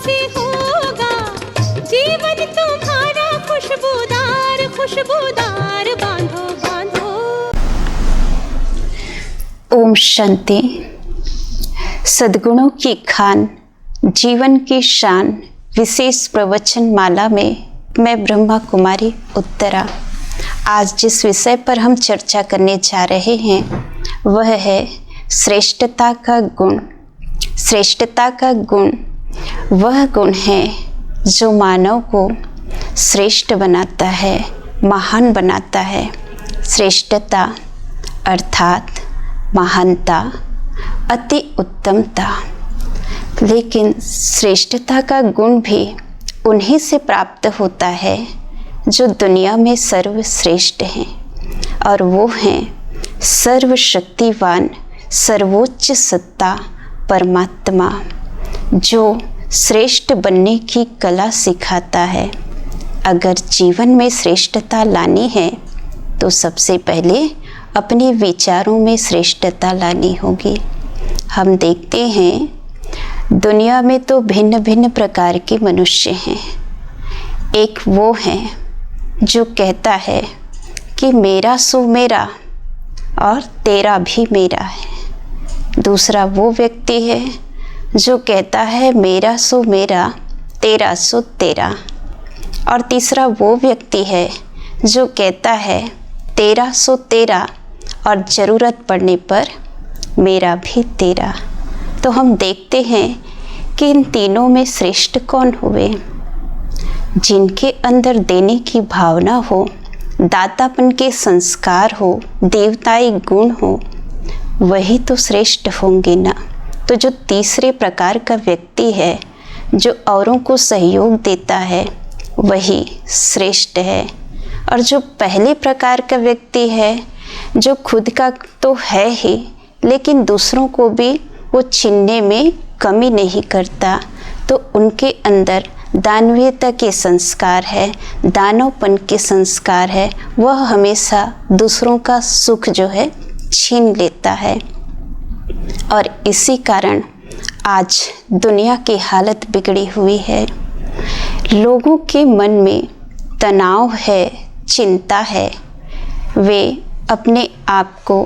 से होगा जीवन तुम्हारा खुशबूदार खुशबूदार। बांधो बांधो। ओम शांति। सद्गुणों की खान, जीवन की शान विशेष प्रवचन माला में मैं ब्रह्मा कुमारी उत्तरा। आज जिस विषय पर हम चर्चा करने जा रहे हैं वह है श्रेष्ठता का गुण। श्रेष्ठता का गुण वह गुण है जो मानव को श्रेष्ठ बनाता है, महान बनाता है। श्रेष्ठता अर्थात महानता, अति उत्तमता। लेकिन श्रेष्ठता का गुण भी उन्हीं से प्राप्त होता है जो दुनिया में सर्वश्रेष्ठ हैं, और वो हैं सर्वशक्तिवान सर्वोच्च सत्ता परमात्मा, जो श्रेष्ठ बनने की कला सिखाता है। अगर जीवन में श्रेष्ठता लानी है तो सबसे पहले अपने विचारों में श्रेष्ठता लानी होगी। हम देखते हैं दुनिया में तो भिन्न भिन्न प्रकार के मनुष्य हैं। एक वो है जो कहता है कि मेरा सो मेरा और तेरा भी मेरा है। दूसरा वो व्यक्ति है जो कहता है मेरा सो मेरा, तेरा सो तेरा। और तीसरा वो व्यक्ति है जो कहता है तेरा सो तेरा और ज़रूरत पड़ने पर मेरा भी तेरा। तो हम देखते हैं कि इन तीनों में श्रेष्ठ कौन हुए? जिनके अंदर देने की भावना हो, दातापन के संस्कार हो, देवताई गुण हो, वही तो श्रेष्ठ होंगे ना। तो जो तीसरे प्रकार का व्यक्ति है जो औरों को सहयोग देता है वही श्रेष्ठ है। और जो पहले प्रकार का व्यक्ति है जो खुद का तो है ही लेकिन दूसरों को भी वो छीनने में कमी नहीं करता, तो उनके अंदर दानवीयता के संस्कार है, दानवपन के संस्कार है। वह हमेशा दूसरों का सुख जो है छीन लेता है। और इसी कारण आज दुनिया की हालत बिगड़ी हुई है। लोगों के मन में तनाव है, चिंता है। वे अपने आप को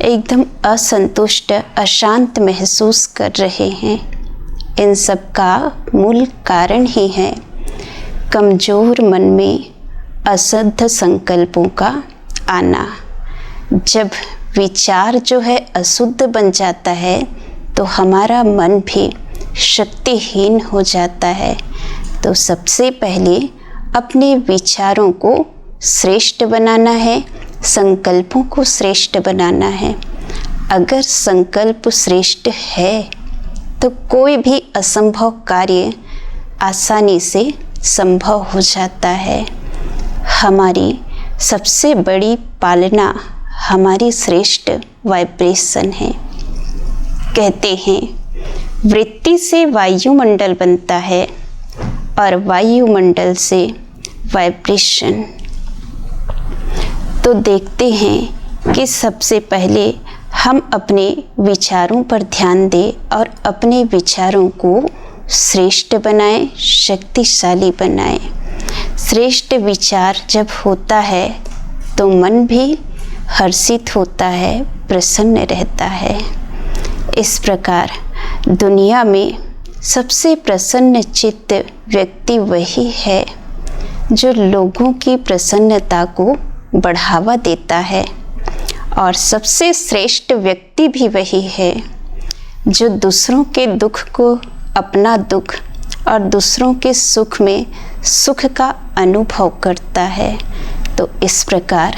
एकदम असंतुष्ट, अशांत महसूस कर रहे हैं। इन सब का मूल कारण ही है कमज़ोर मन में अशुद्ध संकल्पों का आना। जब विचार जो है अशुद्ध बन जाता है तो हमारा मन भी शक्तिहीन हो जाता है। तो सबसे पहले अपने विचारों को श्रेष्ठ बनाना है, संकल्पों को श्रेष्ठ बनाना है। अगर संकल्प श्रेष्ठ है तो कोई भी असंभव कार्य आसानी से संभव हो जाता है। हमारी सबसे बड़ी पालना हमारी श्रेष्ठ वाइब्रेशन है। कहते हैं वृत्ति से वायुमंडल बनता है और वायुमंडल से वाइब्रेशन। तो देखते हैं कि सबसे पहले हम अपने विचारों पर ध्यान दें और अपने विचारों को श्रेष्ठ बनाएं, शक्तिशाली बनाएं। श्रेष्ठ विचार जब होता है तो मन भी हर्षित होता है, प्रसन्न रहता है। इस प्रकार दुनिया में सबसे प्रसन्न चित्त व्यक्ति वही है जो लोगों की प्रसन्नता को बढ़ावा देता है। और सबसे श्रेष्ठ व्यक्ति भी वही है जो दूसरों के दुख को अपना दुख और दूसरों के सुख में सुख का अनुभव करता है। तो इस प्रकार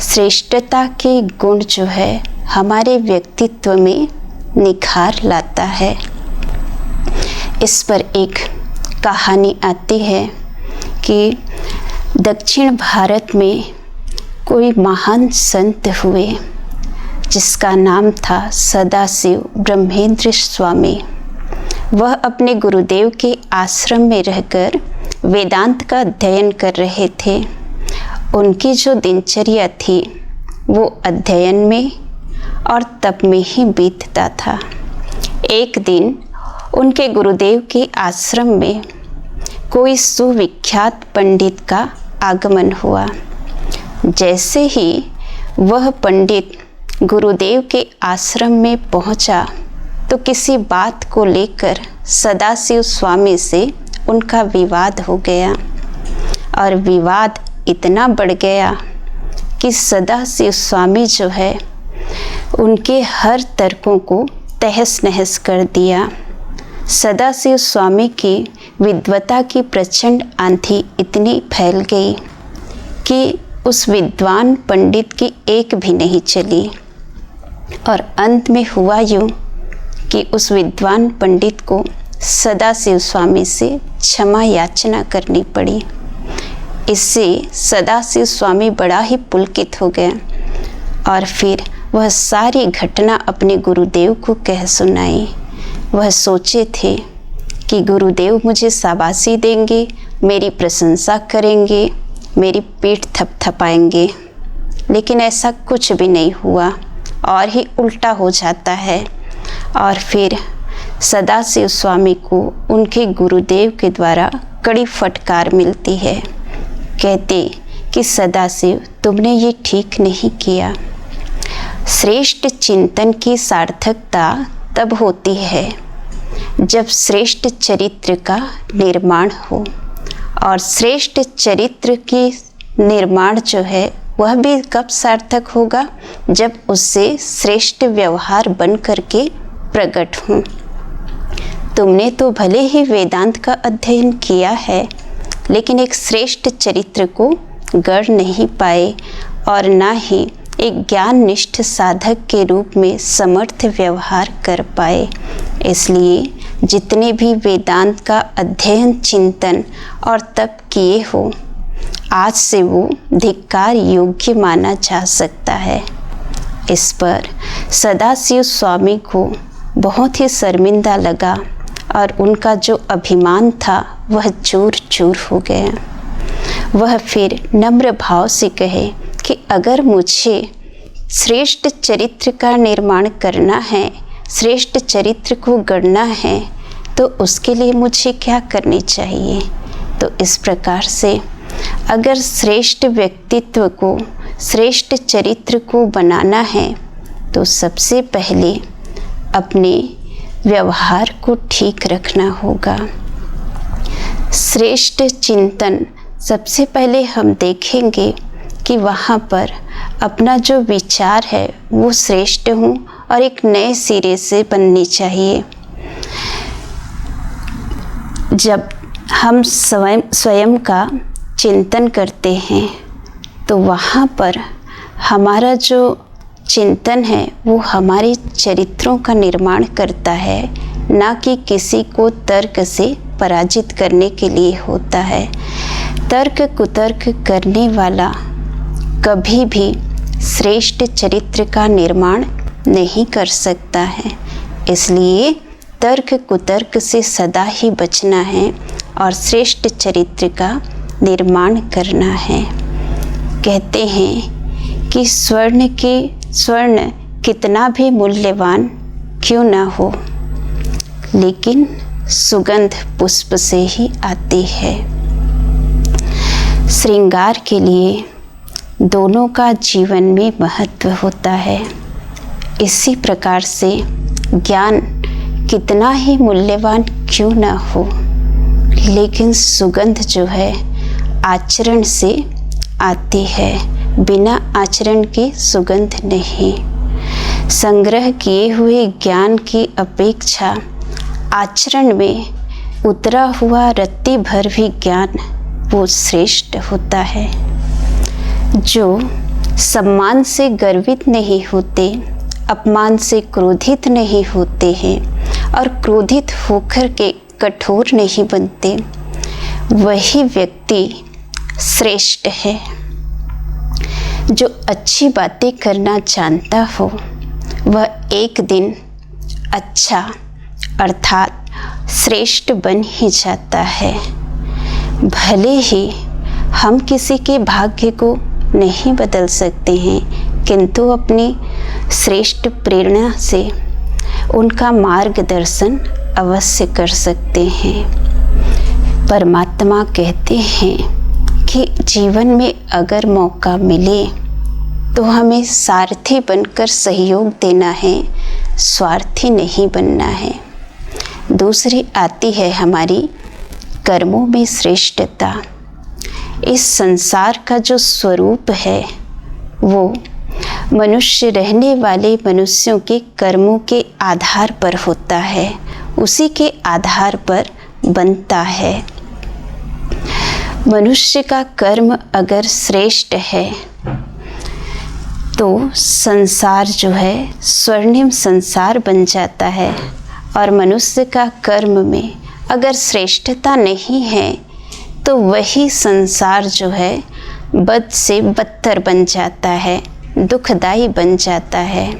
श्रेष्ठता के गुण जो है हमारे व्यक्तित्व में निखार लाता है। इस पर एक कहानी आती है कि दक्षिण भारत में कोई महान संत हुए जिसका नाम था सदाशिव ब्रह्मेंद्र स्वामी। वह अपने गुरुदेव के आश्रम में रहकर वेदांत का अध्ययन कर रहे थे। उनकी जो दिनचर्या थी वो अध्ययन में और तप में ही बीतता था। एक दिन उनके गुरुदेव के आश्रम में कोई सुविख्यात पंडित का आगमन हुआ। जैसे ही वह पंडित गुरुदेव के आश्रम में पहुंचा तो किसी बात को लेकर सदाशिव स्वामी से उनका विवाद हो गया और विवाद इतना बढ़ गया कि सदाशिव स्वामी जो है उनके हर तर्कों को तहस नहस कर दिया। सदाशिव स्वामी की विद्वता की प्रचंड आंधी इतनी फैल गई कि उस विद्वान पंडित की एक भी नहीं चली और अंत में हुआ यूँ कि उस विद्वान पंडित को सदाशिव स्वामी से क्षमा याचना करनी पड़ी। इससे सदाशिव स्वामी बड़ा ही पुलकित हो गए और फिर वह सारी घटना अपने गुरुदेव को कह सुनाई। वह सोचे थे कि गुरुदेव मुझे शाबाशी देंगे, मेरी प्रशंसा करेंगे, मेरी पीठ थपथपाएंगे, लेकिन ऐसा कुछ भी नहीं हुआ और ही उल्टा हो जाता है। और फिर सदाशिव स्वामी को उनके गुरुदेव के द्वारा कड़ी फटकार मिलती है। कहते कि सदाशिव तुमने ये ठीक नहीं किया। श्रेष्ठ चिंतन की सार्थकता तब होती है जब श्रेष्ठ चरित्र का निर्माण हो, और श्रेष्ठ चरित्र की निर्माण जो है वह भी कब सार्थक होगा, जब उससे श्रेष्ठ व्यवहार बन करके प्रकट हों। तुमने तो भले ही वेदांत का अध्ययन किया है, लेकिन एक श्रेष्ठ चरित्र को गढ़ नहीं पाए और ना ही एक ज्ञान निष्ठ साधक के रूप में समर्थ व्यवहार कर पाए। इसलिए जितने भी वेदांत का अध्ययन, चिंतन और तप किए हो, आज से वो धिक्कार योग्य माना जा सकता है। इस पर सदाशिव स्वामी को बहुत ही शर्मिंदा लगा और उनका जो अभिमान था वह चूर चूर हो गया। वह फिर नम्र भाव से कहे कि अगर मुझे श्रेष्ठ चरित्र का निर्माण करना है, श्रेष्ठ चरित्र को गढ़ना है, तो उसके लिए मुझे क्या करनी चाहिए। तो इस प्रकार से अगर श्रेष्ठ व्यक्तित्व को, श्रेष्ठ चरित्र को बनाना है तो सबसे पहले अपने व्यवहार को ठीक रखना होगा। श्रेष्ठ चिंतन सबसे पहले हम देखेंगे कि वहाँ पर अपना जो विचार है वो श्रेष्ठ हो और एक नए सिरे से बननी चाहिए। जब हम स्वयं का चिंतन करते हैं तो वहाँ पर हमारा जो चिंतन है वो हमारे चरित्रों का निर्माण करता है, ना कि किसी को तर्क से पराजित करने के लिए होता है। तर्क कुतर्क करने वाला कभी भी श्रेष्ठ चरित्र का निर्माण नहीं कर सकता है। इसलिए तर्क कुतर्क से सदा ही बचना है और श्रेष्ठ चरित्र का निर्माण करना है। कहते हैं कि स्वर्ण कितना भी मूल्यवान क्यों ना हो, लेकिन सुगंध पुष्प से ही आती है। श्रृंगार के लिए दोनों का जीवन में महत्व होता है। इसी प्रकार से ज्ञान कितना ही मूल्यवान क्यों ना हो, लेकिन सुगंध जो है आचरण से आती है, बिना आचरण के सुगंध नहीं। संग्रह किए हुए ज्ञान की अपेक्षा आचरण में उतरा हुआ रत्ती भर भी ज्ञान वो श्रेष्ठ होता है। जो सम्मान से गर्वित नहीं होते, अपमान से क्रोधित नहीं होते हैं और क्रोधित होकर के कठोर नहीं बनते, वही व्यक्ति श्रेष्ठ है। जो अच्छी बातें करना जानता हो वह एक दिन अच्छा अर्थात श्रेष्ठ बन ही जाता है। भले ही हम किसी के भाग्य को नहीं बदल सकते हैं, किंतु अपनी श्रेष्ठ प्रेरणा से उनका मार्गदर्शन अवश्य कर सकते हैं। परमात्मा कहते हैं कि जीवन में अगर मौका मिले तो हमें सारथी बनकर सहयोग देना है, स्वार्थी नहीं बनना है। दूसरी आती है हमारी कर्मों में श्रेष्ठता। इस संसार का जो स्वरूप है वो मनुष्य रहने वाले मनुष्यों के कर्मों के आधार पर होता है, उसी के आधार पर बनता है। मनुष्य का कर्म अगर श्रेष्ठ है तो संसार जो है स्वर्णिम संसार बन जाता है, और मनुष्य का कर्म में अगर श्रेष्ठता नहीं है तो वही संसार जो है बद से बदतर बन जाता है, दुखदाई बन जाता है।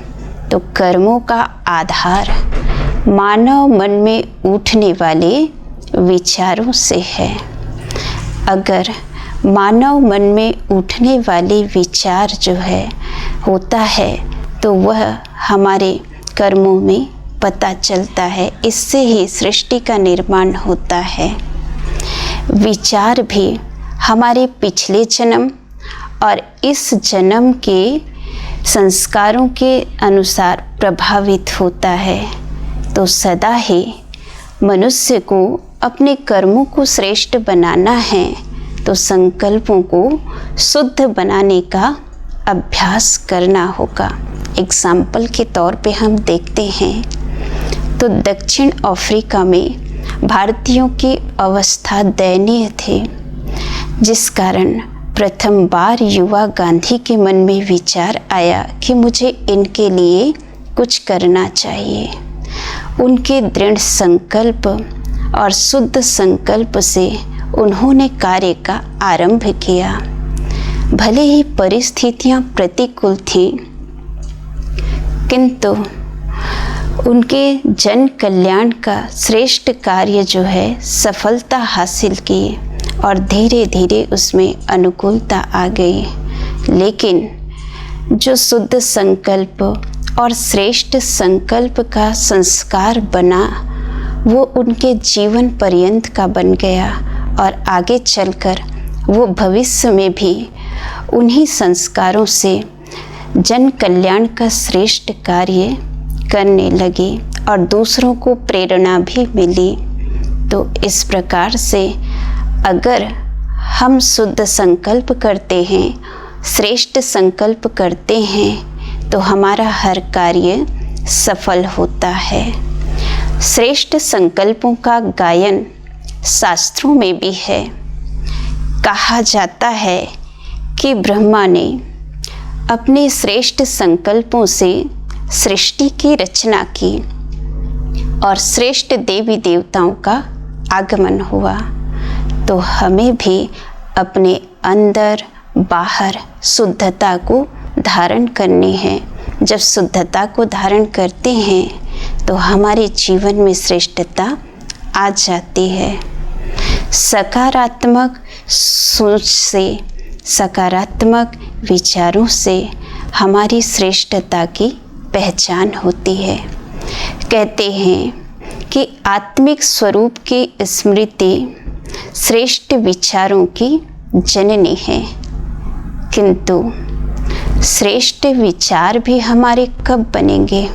तो कर्मों का आधार मानव मन में उठने वाले विचारों से है। अगर मानव मन में उठने वाले विचार जो है होता है तो वह हमारे कर्मों में पता चलता है। इससे ही सृष्टि का निर्माण होता है। विचार भी हमारे पिछले जन्म और इस जन्म के संस्कारों के अनुसार प्रभावित होता है। तो सदा ही मनुष्य को अपने कर्मों को श्रेष्ठ बनाना है तो संकल्पों को शुद्ध बनाने का अभ्यास करना होगा। एग्जाम्पल के तौर पे हम देखते हैं तो दक्षिण अफ्रीका में भारतीयों की अवस्था दयनीय थी, जिस कारण प्रथम बार युवा गांधी के मन में विचार आया कि मुझे इनके लिए कुछ करना चाहिए। उनके दृढ़ संकल्प और शुद्ध संकल्प से उन्होंने कार्य का आरंभ किया। भले ही परिस्थितियां प्रतिकूल थीं, किंतु उनके जन कल्याण का श्रेष्ठ कार्य जो है सफलता हासिल की और धीरे धीरे उसमें अनुकूलता आ गई। लेकिन जो शुद्ध संकल्प और श्रेष्ठ संकल्प का संस्कार बना वो उनके जीवन पर्यंत का बन गया, और आगे चलकर वो भविष्य में भी उन्हीं संस्कारों से जन कल्याण का श्रेष्ठ कार्य करने लगे और दूसरों को प्रेरणा भी मिली। तो इस प्रकार से अगर हम शुद्ध संकल्प करते हैं, श्रेष्ठ संकल्प करते हैं तो हमारा हर कार्य सफल होता है। श्रेष्ठ संकल्पों का गायन शास्त्रों में भी है। कहा जाता है कि ब्रह्मा ने अपने श्रेष्ठ संकल्पों से सृष्टि की रचना की और श्रेष्ठ देवी देवताओं का आगमन हुआ। तो हमें भी अपने अंदर बाहर शुद्धता को धारण करनी है। जब शुद्धता को धारण करते हैं तो हमारे जीवन में श्रेष्ठता आ जाती है। सकारात्मक सोच से, सकारात्मक विचारों से हमारी श्रेष्ठता की पहचान होती है। कहते हैं कि आत्मिक स्वरूप की स्मृति श्रेष्ठ विचारों की जननी है, किंतु श्रेष्ठ विचार भी हमारे कब बनेंगे?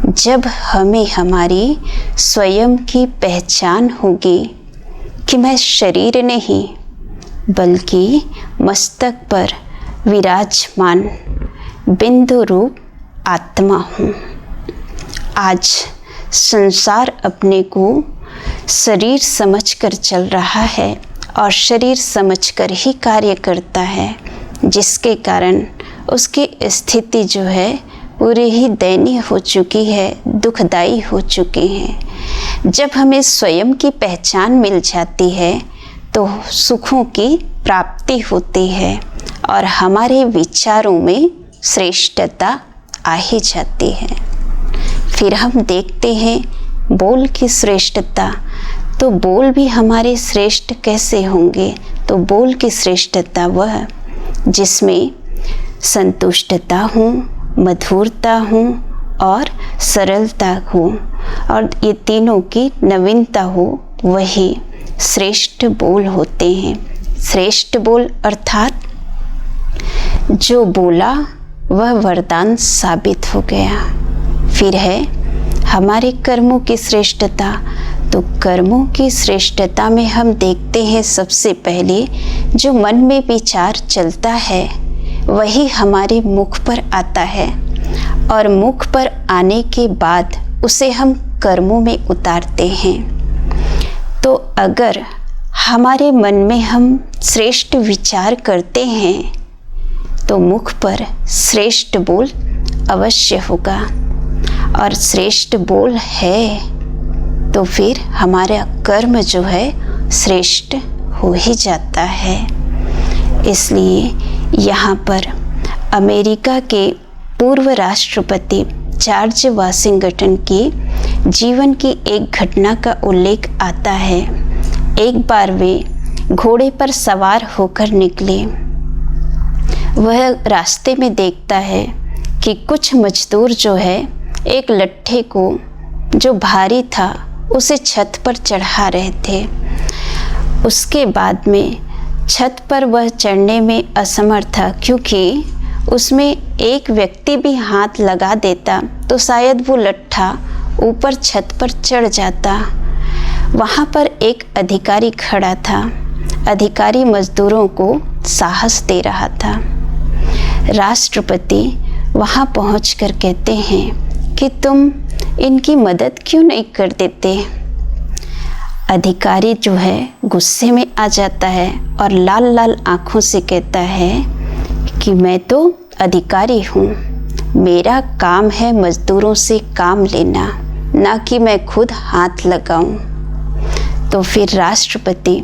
जब हमें हमारी स्वयं की पहचान होगी कि मैं शरीर नहीं बल्कि मस्तक पर विराजमान बिंदु रूप आत्मा हूँ। आज संसार अपने को शरीर समझकर चल रहा है और शरीर समझकर ही कार्य करता है, जिसके कारण उसकी स्थिति जो है पूरी ही दयनीय हो चुकी है, दुखदाई हो चुकी है। जब हमें स्वयं की पहचान मिल जाती है तो सुखों की प्राप्ति होती है और हमारे विचारों में श्रेष्ठता आ ही जाती है। फिर हम देखते हैं बोल की श्रेष्ठता, तो बोल भी हमारे श्रेष्ठ कैसे होंगे? तो बोल की श्रेष्ठता वह जिसमें संतुष्टता हो, मधुरता हो और सरलता हो और ये तीनों की नवीनता हो, वही श्रेष्ठ बोल होते हैं। श्रेष्ठ बोल अर्थात जो बोला वह वरदान साबित हो गया। फिर है हमारे कर्मों की श्रेष्ठता। तो कर्मों की श्रेष्ठता में हम देखते हैं सबसे पहले जो मन में विचार चलता है वही हमारे मुख पर आता है और मुख पर आने के बाद उसे हम कर्मों में उतारते हैं। तो अगर हमारे मन में हम श्रेष्ठ विचार करते हैं तो मुख पर श्रेष्ठ बोल अवश्य होगा और श्रेष्ठ बोल है तो फिर हमारा कर्म जो है श्रेष्ठ हो ही जाता है। इसलिए यहाँ पर अमेरिका के पूर्व राष्ट्रपति जॉर्ज वाशिंगटन की जीवन की एक घटना का उल्लेख आता है। एक बार वे घोड़े पर सवार होकर निकले। वह रास्ते में देखता है कि कुछ मजदूर जो है एक लट्ठे को जो भारी था उसे छत पर चढ़ा रहे थे। उसके बाद में छत पर वह चढ़ने में असमर्थ था, क्योंकि उसमें एक व्यक्ति भी हाथ लगा देता तो शायद वो लट्ठा ऊपर छत पर चढ़ जाता। वहाँ पर एक अधिकारी खड़ा था। अधिकारी मजदूरों को साहस दे रहा था। राष्ट्रपति वहाँ पहुँचकर कहते हैं कि तुम इनकी मदद क्यों नहीं कर देते। अधिकारी जो है गुस्से में आ जाता है और लाल लाल आँखों से कहता है कि मैं तो अधिकारी हूँ, मेरा काम है मजदूरों से काम लेना, ना कि मैं खुद हाथ लगाऊं। तो फिर राष्ट्रपति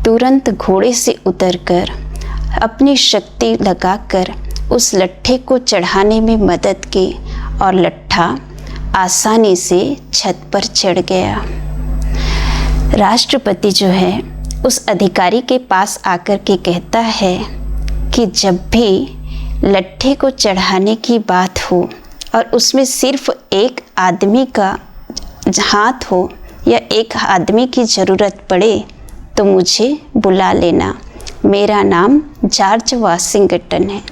तुरंत घोड़े से उतरकर अपनी शक्ति लगाकर उस लट्ठे को चढ़ाने में मदद की और लट्ठा आसानी से छत पर चढ़ गया। राष्ट्रपति जो है उस अधिकारी के पास आकर के कहता है कि जब भी लट्ठे को चढ़ाने की बात हो और उसमें सिर्फ एक आदमी का हाथ हो या एक आदमी की ज़रूरत पड़े तो मुझे बुला लेना, मेरा नाम जॉर्ज वाशिंगटन है।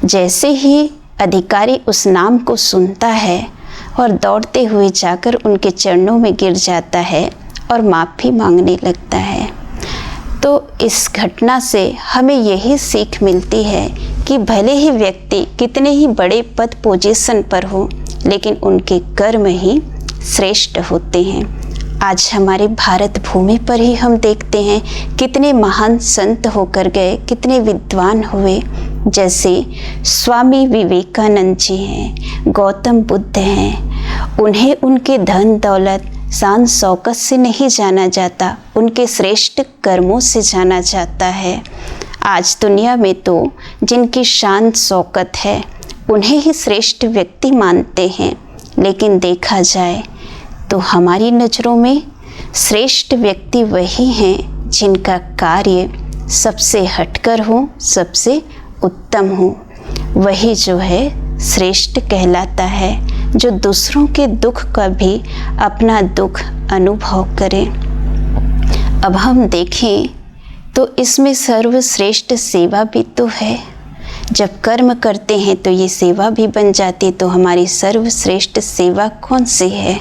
जैसे ही अधिकारी उस नाम को सुनता है और दौड़ते हुए जाकर उनके चरणों में गिर जाता है और माफ़ी मांगने लगता है। तो इस घटना से हमें यही सीख मिलती है कि भले ही व्यक्ति कितने ही बड़े पद पोजीशन पर हो, लेकिन उनके कर्म ही श्रेष्ठ होते हैं। आज हमारे भारत भूमि पर ही हम देखते हैं कितने महान संत होकर गए, कितने विद्वान हुए। जैसे स्वामी विवेकानंद जी हैं, गौतम बुद्ध हैं। उन्हें उनके धन दौलत शान शौकत से नहीं जाना जाता, उनके श्रेष्ठ कर्मों से जाना जाता है। आज दुनिया में तो जिनकी शान शौकत है उन्हें ही श्रेष्ठ व्यक्ति मानते हैं, लेकिन देखा जाए तो हमारी नज़रों में श्रेष्ठ व्यक्ति वही हैं जिनका कार्य सबसे हटकर हो, सबसे उत्तम हो। वही जो है श्रेष्ठ कहलाता है, जो दूसरों के दुख का भी अपना दुख अनुभव करे। अब हम देखें तो इसमें सर्वश्रेष्ठ सेवा भी तो है। जब कर्म करते हैं तो ये सेवा भी बन जाती। तो हमारी सर्वश्रेष्ठ सेवा कौन सी है?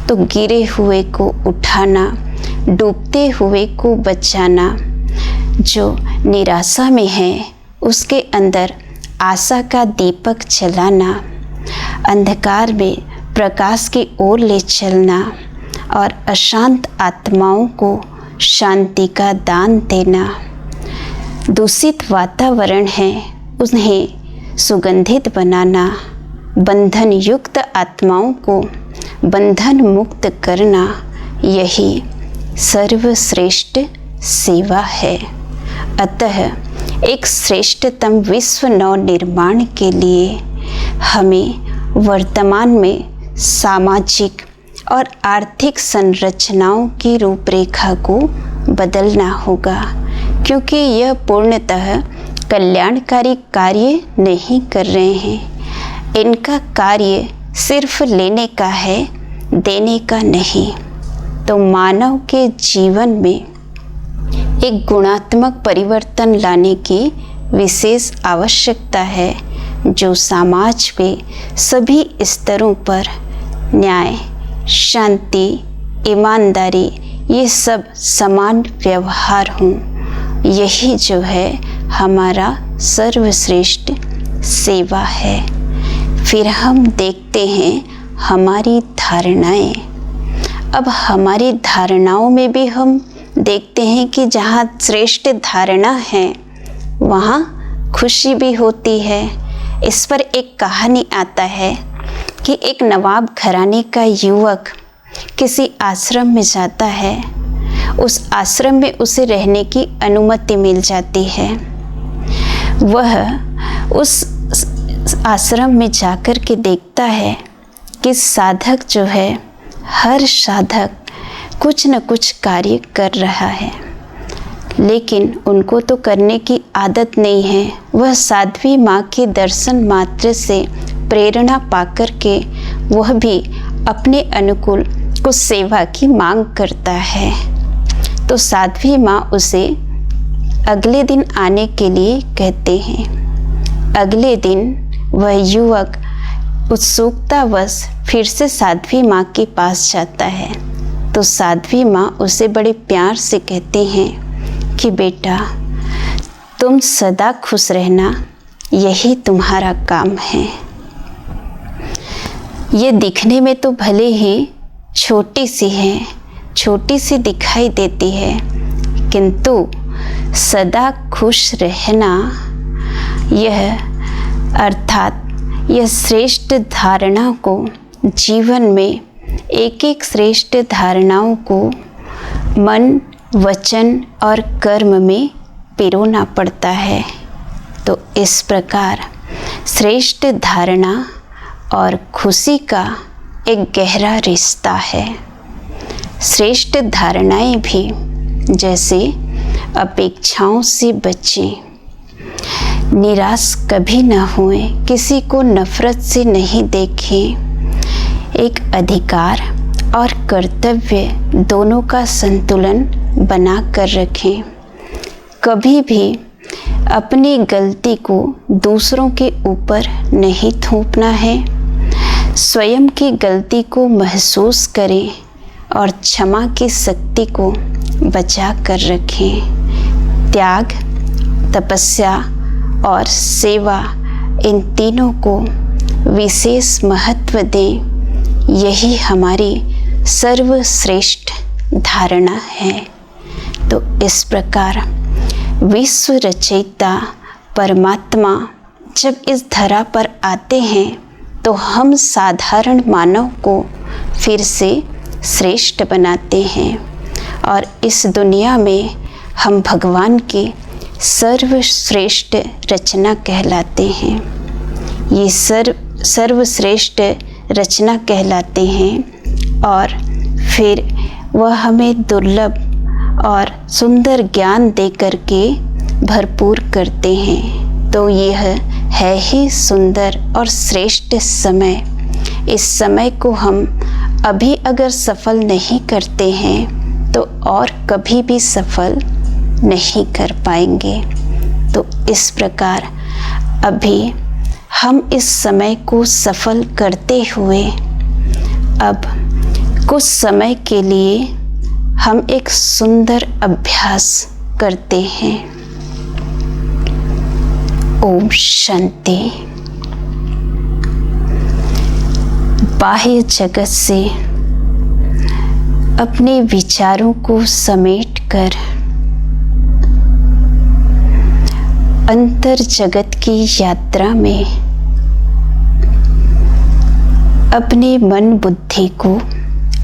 तो गिरे हुए को उठाना, डूबते हुए को बचाना, जो निराशा में है उसके अंदर आशा का दीपक जलाना, अंधकार में प्रकाश की ओर ले चलना और अशांत आत्माओं को शांति का दान देना। दूषित वातावरण है उन्हें सुगंधित बनाना, बंधन युक्त आत्माओं को बंधन मुक्त करना, यही सर्वश्रेष्ठ सेवा है। अतः एक श्रेष्ठतम विश्व नव निर्माण के लिए हमें वर्तमान में सामाजिक और आर्थिक संरचनाओं की रूपरेखा को बदलना होगा, क्योंकि यह पूर्णतः कल्याणकारी कार्य नहीं कर रहे हैं। इनका कार्य सिर्फ लेने का है, देने का नहीं। तो मानव के जीवन में एक गुणात्मक परिवर्तन लाने की विशेष आवश्यकता है, जो समाज में सभी स्तरों पर न्याय, शांति, ईमानदारी, ये सब समान व्यवहार हों। यही जो है हमारा सर्वश्रेष्ठ सेवा है। फिर हम देखते हैं हमारी धारणाएं। अब हमारी धारणाओं में भी हम देखते हैं कि जहाँ श्रेष्ठ धारणा है वहाँ खुशी भी होती है। इस पर एक कहानी आता है कि एक नवाब घराने का युवक किसी आश्रम में जाता है। उस आश्रम में उसे रहने की अनुमति मिल जाती है। वह उस आश्रम में जाकर के देखता है कि साधक जो है, हर साधक कुछ न कुछ कार्य कर रहा है, लेकिन उनको तो करने की आदत नहीं है। वह साध्वी माँ के दर्शन मात्र से प्रेरणा पाकर के वह भी अपने अनुकूल कुछ सेवा की मांग करता है। तो साध्वी माँ उसे अगले दिन आने के लिए कहते हैं। अगले दिन वह युवक उत्सुकतावश फिर से साध्वी माँ के पास जाता है। तो साध्वी माँ उसे बड़े प्यार से कहती हैं कि बेटा, तुम सदा खुश रहना, यही तुम्हारा काम है। ये दिखने में तो भले ही छोटी सी है, छोटी सी दिखाई देती है, किंतु सदा खुश रहना, यह अर्थात यह श्रेष्ठ धारणा को जीवन में एक एक श्रेष्ठ धारणाओं को मन, वचन और कर्म में पिरोना पड़ता है। तो इस प्रकार श्रेष्ठ धारणा और खुशी का एक गहरा रिश्ता है। श्रेष्ठ धारणाएं भी जैसे अपेक्षाओं से बचें, निराश कभी न हुए, किसी को नफरत से नहीं देखें, एक अधिकार और कर्तव्य दोनों का संतुलन बना कर रखें। कभी भी अपनी गलती को दूसरों के ऊपर नहीं थोपना है। स्वयं की गलती को महसूस करें और क्षमा की शक्ति को बचा कर रखें। त्याग, तपस्या और सेवा, इन तीनों को विशेष महत्व दें। यही हमारी सर्वश्रेष्ठ धारणा है। तो इस प्रकार विश्व रचयिता परमात्मा जब इस धरा पर आते हैं तो हम साधारण मानव को फिर से श्रेष्ठ बनाते हैं और इस दुनिया में हम भगवान की सर्वश्रेष्ठ रचना कहलाते हैं। ये सर्वश्रेष्ठ रचना कहलाते हैं और फिर वह हमें दुर्लभ और सुंदर ज्ञान दे करके भरपूर करते हैं। तो यह है ही सुंदर और श्रेष्ठ समय। इस समय को हम अभी अगर सफल नहीं करते हैं तो और कभी भी सफल नहीं कर पाएंगे। तो इस प्रकार अभी हम इस समय को सफल करते हुए अब कुछ समय के लिए हम एक सुंदर अभ्यास करते हैं। ओम शांति। बाह्य जगत से अपने विचारों को समेटकर अंतर जगत की यात्रा में अपने मन बुद्धि को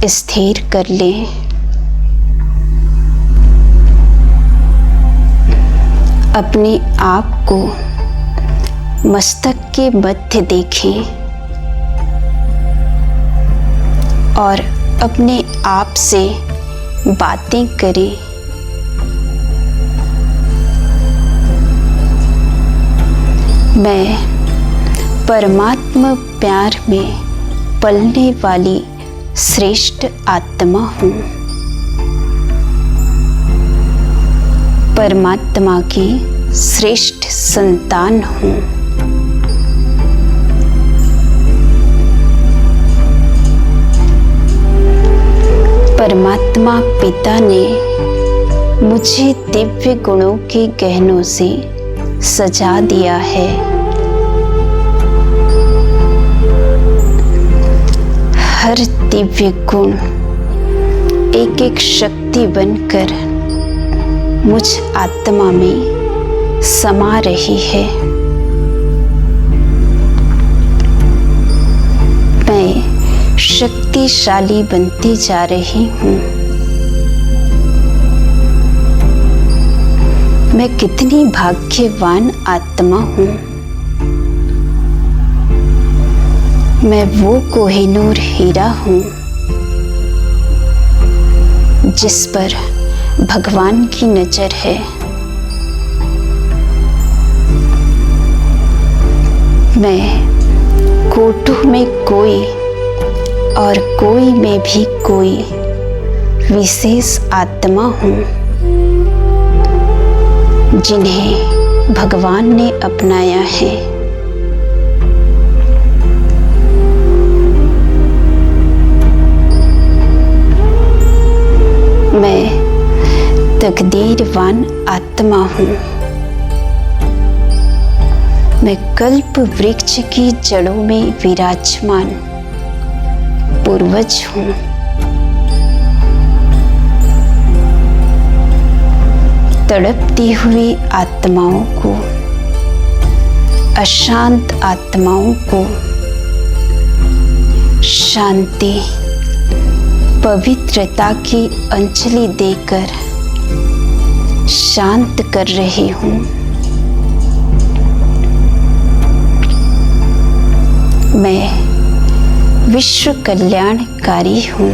स्थिर कर लें। अपने आप को मस्तक के मध्य देखें और अपने आप से बातें करें। मैं परमात्मा प्यार में पलने वाली श्रेष्ठ आत्मा हूँ। परमात्मा की श्रेष्ठ संतान हूँ। परमात्मा पिता ने मुझे दिव्य गुणों के गहनों से सजा दिया है। हर दिव्य गुण एक एक शक्ति बनकर मुझ आत्मा में समा रही है। मैं शक्तिशाली बनती जा रही हूँ। मैं कितनी भाग्यवान आत्मा हूँ। मैं वो कोहिनूर हीरा हूँ जिस पर भगवान की नजर है। मैं कोटों में कोई और कोई में भी कोई विशेष आत्मा हूँ जिन्हें भगवान ने अपनाया है। मैं तकदीरवान आत्मा हूँ। मैं कल्प वृक्ष की जड़ों में विराजमान पूर्वज हूँ। तड़पती हुई आत्माओं को, अशांत आत्माओं को शांति, पवित्रता की अंजलि देकर शांत कर रही हूँ। मैं विश्व कल्याणकारी हूँ।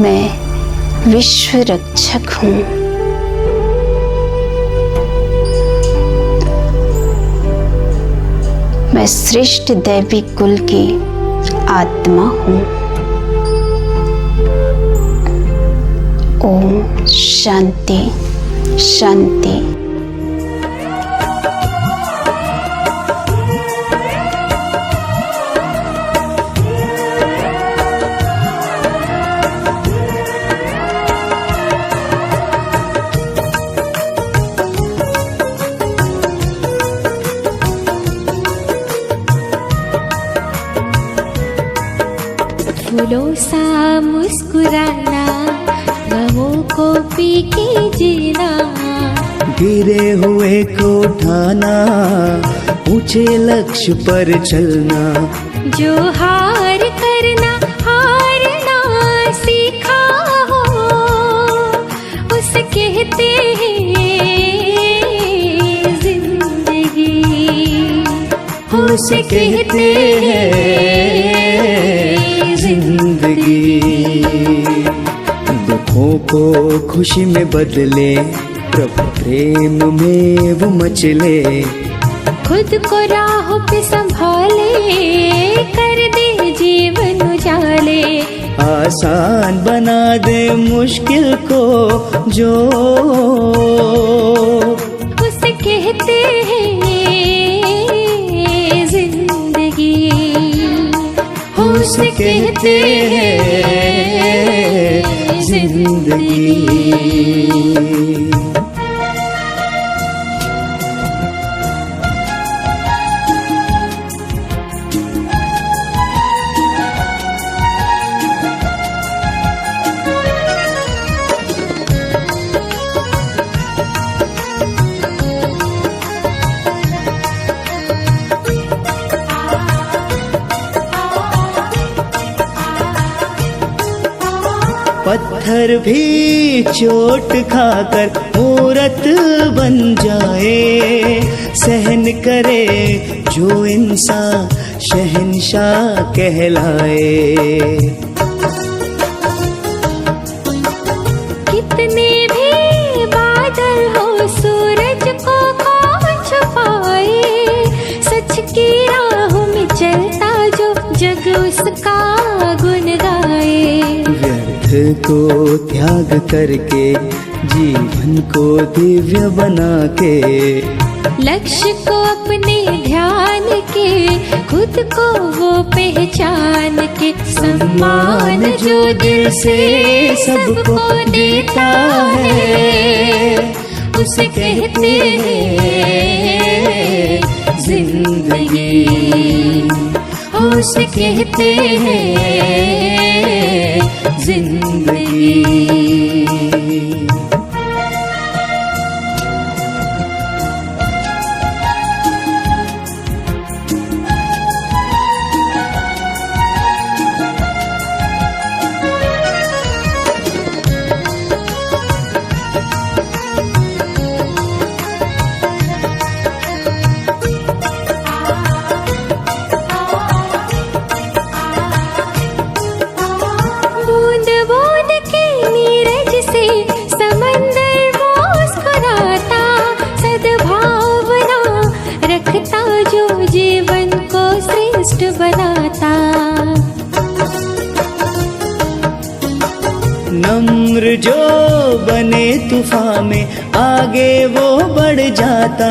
मैं विश्व रक्षक हूँ। मैं श्रेष्ठ दैवी कुल की आत्मा हूँ। ओम शांति शांति। फूलों सा मुस्कुराना, गमों को पी के जीना, गिरे हुए को उठाना, ऊंचे लक्ष्य पर चलना, जो हार करना हारना सीखा हो, उसे कहते हैं जिंदगी, उसे कहते हैं जिंदगी। दुखों को खुशी में बदले, प्रभु प्रेम में वो मचले, खुद को राह पे संभाले, कर दे जीवन उजाले, आसान बना दे मुश्किल को जो, उसे कहते हैं जिंदगी, उसे कहते हैं जिंदगी। पत्थर भी चोट खाकर मूरत बन जाए, सहन करे जो इंसान शहंशाह कहलाए। कितने भी बादल हो सूरज को कौन छुपाए, सच की राहों में चलता जो जग उसका गुण गाए। व्यर्थ को त्याग करके जीवन को दिव्य बना के, लक्ष्य को अपने ध्यान के खुद को वो पहचान के, सम्मान जो दिल से सबको देता है उसे कहते हैं जिंदगी, उसे कहते हैं जिंदगी। नम्र जो बने तूफान में आगे वो बढ़ जाता,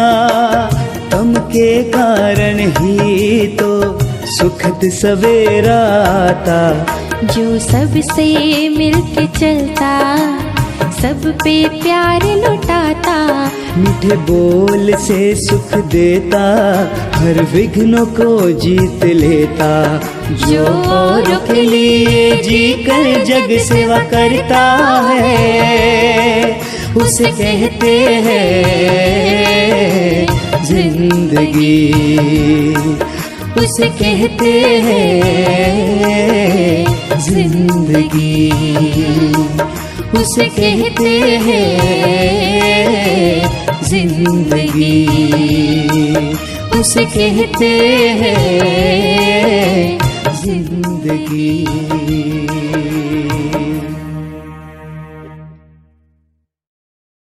तम के कारण ही तो सुखद सवेरा आता। जो सबसे मिलके चलता सब पे प्यार लुटाता, मीठे बोल से सुख देता हर विघ्नों को जीत लेता। जो औरों के लिए जी कर जग सेवा करता है उसे कहते हैं जिंदगी, उसे कहते हैं जिंदगी, उसे कहते हैं जिंदगी, उसे कहते हैं जिंदगी।